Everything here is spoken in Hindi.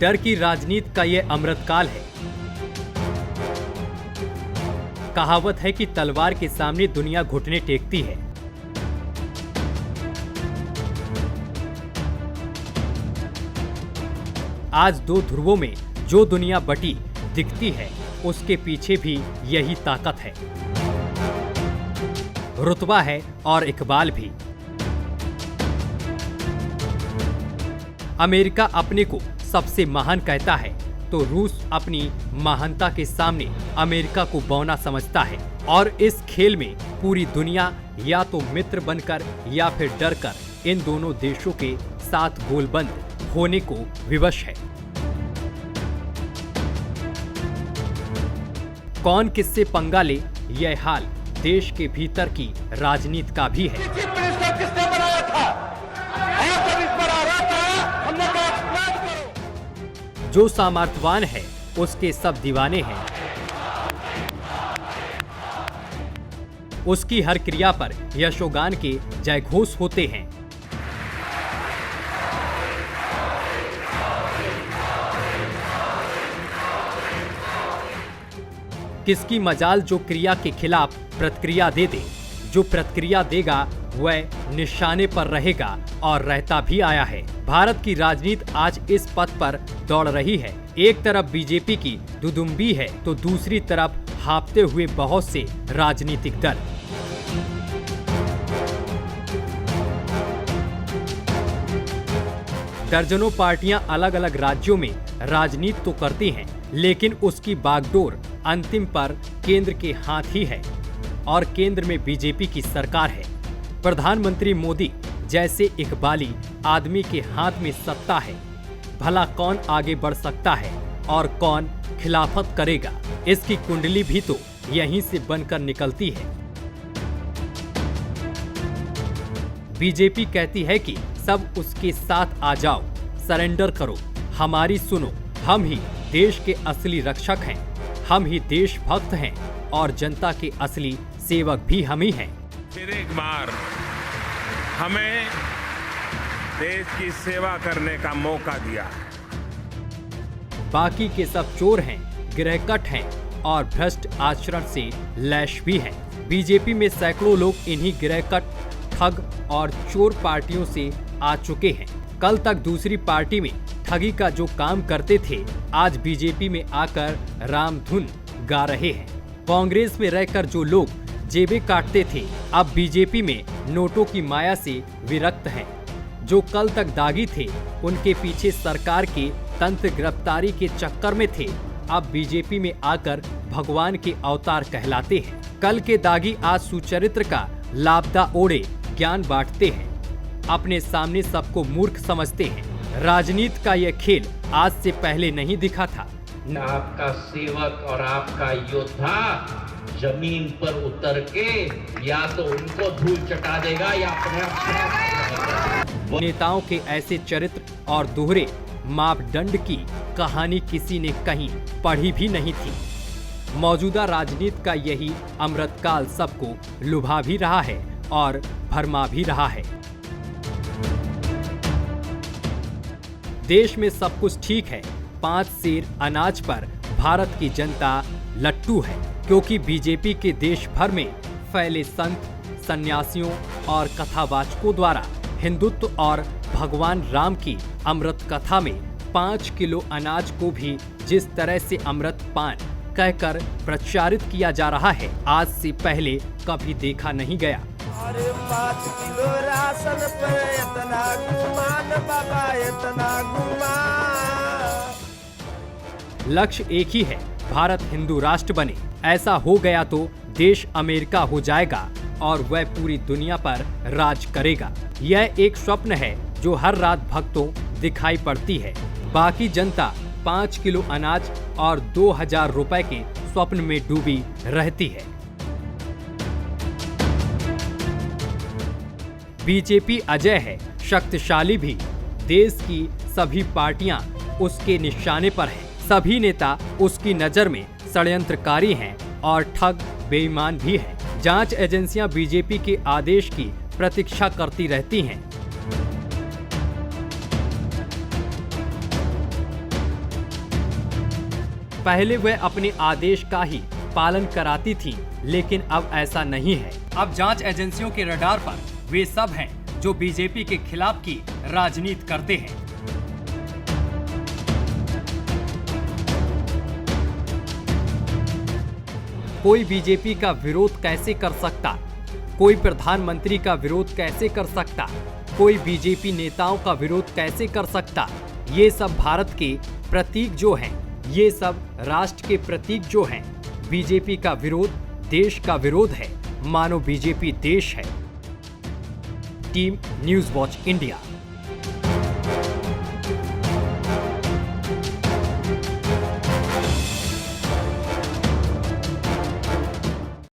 डर की राजनीति का ये अमृतकाल है। कहावत है कि तलवार के सामने दुनिया घुटने टेकती है। आज दो ध्रुवों में जो दुनिया बटी दिखती है, उसके पीछे भी यही ताकत है, रुतबा है और इकबाल भी। अमेरिका अपने को सबसे महान कहता है तो रूस अपनी महानता के सामने अमेरिका को बौना समझता है और इस खेल में पूरी दुनिया या तो मित्र बनकर या फिर डरकर इन दोनों देशों के साथ गोलबंद होने को विवश है। कौन किससे पंगा ले, यह हाल देश के भीतर की राजनीति का भी है। किसने बनाया था? हमने कहा जो सामर्थ्यवान है उसके सब दीवाने हैं। उसकी हर क्रिया पर यशोगान के जयघोष होते हैं। किसकी मजाल जो क्रिया के खिलाफ प्रतिक्रिया दे दे। जो प्रतिक्रिया देगा वह निशाने पर रहेगा और रहता भी आया है। भारत की राजनीति आज इस पथ पर दौड़ रही है। एक तरफ बीजेपी की दुदुम्बी है तो दूसरी तरफ हाँफते हुए बहुत से राजनीतिक दल। दर्जनों पार्टियां अलग अलग राज्यों में राजनीति तो करती हैं, लेकिन उसकी बागडोर अंतिम पर केंद्र के हाथ ही है और केंद्र में बीजेपी की सरकार है। प्रधानमंत्री मोदी जैसे इकबाली आदमी के हाथ में सत्ता है। भला कौन आगे बढ़ सकता है और कौन खिलाफत करेगा, इसकी कुंडली भी तो यहीं से बनकर निकलती है। बीजेपी कहती है कि सब उसके साथ आ जाओ, सरेंडर करो, हमारी सुनो, हम ही देश के असली रक्षक हैं, हम ही देशभक्त हैं और जनता के असली सेवक भी हम ही हैं। फिर एक बार हमें देश की सेवा करने का मौका दिया। बाकी के सब चोर हैं, गिरहकट हैं और भ्रष्ट आचरण से लैश भी हैं। बीजेपी में सैकड़ों लोग इन्हीं गिरहकट, ठग और चोर पार्टियों से आ चुके हैं। कल तक दूसरी पार्टी में ठगी का जो काम करते थे, आज बीजेपी में आकर रामधुन गा रहे हैं। कांग्रेस में रहकर जो लोग जेबें काटते थे, अब बीजेपी में नोटों की माया से विरक्त हैं। जो कल तक दागी थे, उनके पीछे सरकार के तंत्र गिरफ्तारी के चक्कर में थे, अब बीजेपी में आकर भगवान के अवतार कहलाते हैं। कल के दागी आज सुचरित्र का लापता ओढ़े ज्ञान बांटते हैं, अपने सामने सबको मूर्ख समझते हैं। राजनीति का यह खेल आज से पहले नहीं दिखा था। आपका सेवक और आपका योद्धा जमीन पर उतर के या तो उनको धूल चटा देगा या अपने आप। नेताओं के ऐसे चरित्र और दोहरे मापदंड की कहानी किसी ने कहीं पढ़ी भी नहीं थी। मौजूदा राजनीति का यही अमृतकाल सबको लुभा भी रहा है और भरमा भी रहा है। देश में सब कुछ ठीक है, 5 सेर अनाज पर भारत की जनता लट्टू है, क्योंकि बीजेपी के देश भर में फैले संत, सन्यासियों और कथावाचकों द्वारा हिंदुत्व और भगवान राम की अमृत कथा में 5 किलो अनाज को भी जिस तरह से अमृत पान कहकर प्रचारित किया जा रहा है, आज से पहले कभी देखा नहीं गया। अरे 5 किलो राशन पे इतना गुमान बाबा, इतना गुमान। लक्ष्य एक ही है, भारत हिंदू राष्ट्र बने। ऐसा हो गया तो देश अमेरिका हो जाएगा और वह पूरी दुनिया पर राज करेगा। यह एक स्वप्न है जो हर रात भक्तों दिखाई पड़ती है। बाकी जनता 5 किलो अनाज और 2000 रुपए के स्वप्न में डूबी रहती है। बीजेपी अजय है, शक्तिशाली भी। देश की सभी पार्टियां उसके निशाने पर हैं। सभी नेता उसकी नजर में षड्यंत्रकारी हैं और ठग बेईमान भी हैं। जांच एजेंसियां बीजेपी के आदेश की प्रतीक्षा करती रहती हैं। पहले वह अपने आदेश का ही पालन कराती थी, लेकिन अब ऐसा नहीं है। अब जांच एजेंसियों के रडार पर वे सब हैं जो बीजेपी के खिलाफ की राजनीति करते हैं। कोई बीजेपी का विरोध कैसे कर सकता, कोई प्रधानमंत्री का विरोध कैसे कर सकता, कोई बीजेपी नेताओं का विरोध कैसे कर सकता। ये सब भारत के प्रतीक जो हैं, ये सब राष्ट्र के प्रतीक जो हैं। बीजेपी का विरोध देश का विरोध है, मानो बीजेपी देश है। Team news watch India.